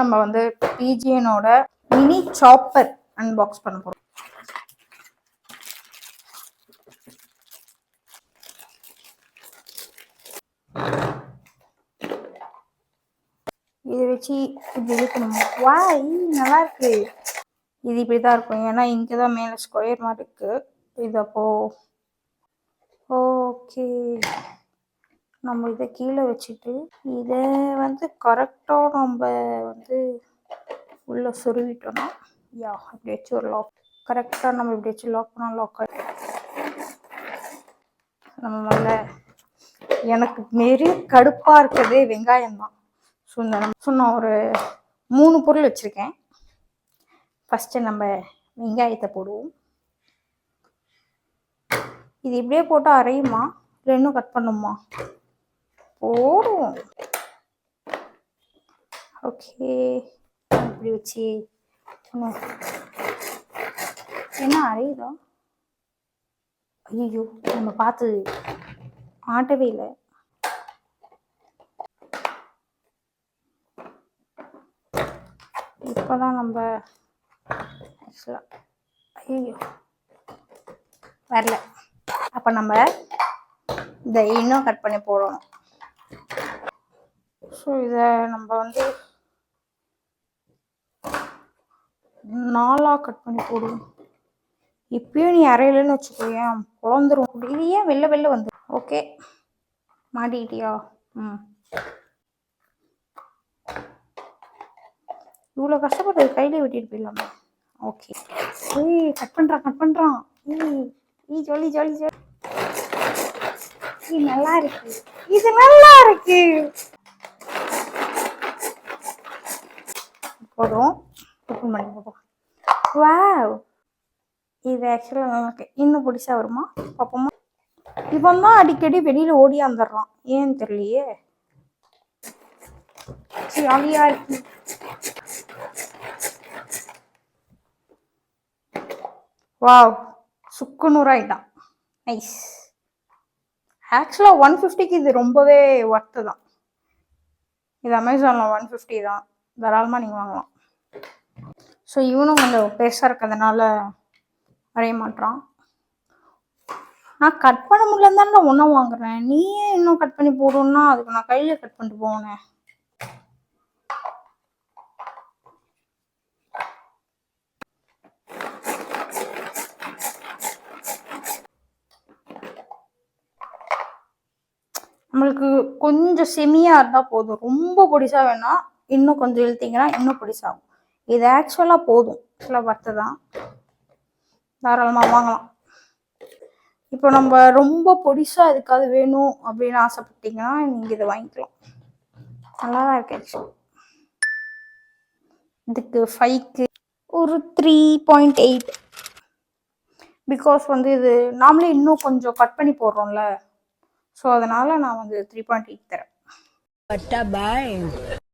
நம்ம வந்து பிஜிஎனோட mini chopper unbox பண்ண போறோம். இதை வச்சு இப்படி இருக்கணும். வா, நல்லா இருக்கு. இது இப்படிதான் இருக்கும், ஏன்னா இங்கதான் மேல ஸ்கொயர் மாதிரி இருக்கு. இது அப்போ ஓகே, நம்ம இதை கீழே வச்சுட்டு இதை வந்து கரெக்டாக நம்ம வந்து உள்ள சொருவிட்டோம்னா இப்படி வச்சு ஒரு லாக் கரெக்டாக நம்ம இப்படி வச்சு லாக் பண்ணால் லாக் ஆகிடும். நம்ம முதல்ல எனக்கு பெரிய கடுப்பாக இருக்கிறதே வெங்காயம் தான். ஸோ நான் ஒரு 3 பொருள் வச்சுருக்கேன். ஃபஸ்ட்டு நம்ம வெங்காயத்தை போடுவோம். இது இப்படியே போட்டால் அரையுமா இல்லை இன்னும் கட் பண்ணுமா? போடுவோம். ஓகே, இப்படி வச்சு என்ன அரையுதா? ஐயோ, நம்ம பார்த்து ஆட்டவே இல்லை. இப்போதான் நம்ம ஐயோ வரல. அப்போ நம்ம இதை இன்னும் கட் பண்ணி போடணும். ஸோ இதை நம்ம வந்து 4 கட் பண்ணி போடுவோம். இப்பயும் நீ அரையலன்னு வச்சுக்கோயேன், குழந்துரும். இது ஏன் வெளில வந்து ஓகே மாட்டிக்கிட்டியா? இவ்வளோ கஷ்டப்பட்டு கையிலே வெட்டிட்டு போயிடலாமா? ஓகே, கட் பண்ணுறான். ஜாலி நல்லா இருக்கு. இது நல்லா இருக்கு. போதும், ஓப்பன் பண்ணி போதும். வாவ், இது ஆக்சுவலாக நமக்கு இன்னும் பிடிச்சா வருமா பார்ப்போமா? இவன் தான் அடிக்கடி வெளியில் ஓடியாந்துடுறான், ஏன்னு தெரியலையே. ஜாலியாக இருக்கு. வாவ், சுக்குநூறாயிட்டான். நைஸ். ஆக்சுவலாக 150க்கு இது ரொம்பவே ஒர்த்து தான். இது அமேசானில் 150 தான், தாராளமாக நீங்கள் வாங்கலாம். ஸோ இவனும் கொஞ்சம் பெருசாக இருக்கிறதுனால வரைய மாட்டான். நான் கட் பண்ண முடியலன்னு தான் நான் ஒன்றும் வாங்குறேன். நீயே இன்னும் கட் பண்ணி போடணும்னா அதுக்கு நான் கையில் கட் பண்ணிட்டு போனேன். நம்மளுக்கு கொஞ்சம் செமியாக இருந்தால் போதும், ரொம்ப பொடிசா வேணாம். இன்னும் கொஞ்சம் இழுத்தீங்கன்னா இன்னும் பொடிசாகும். இது ஆக்சுவலாக போதும், ஆக்சுவலாக பத்து தான், தாராளமாக வாங்கலாம். இப்போ நம்ம ரொம்ப பொடிசா எதுக்காவது வேணும் அப்படின்னு ஆசைப்பட்டீங்கன்னா நீங்கள் இதை வாங்கிக்கலாம். நல்லா தான் இருக்கு. இதுக்கு 5க்கு ஒரு 3.8, பிகாஸ் வந்து இது நாமளே இன்னும் கொஞ்சம் கட் பண்ணி போடுறோம்ல, ஸோ அதனால நான் வந்து 3.8 தரேன்.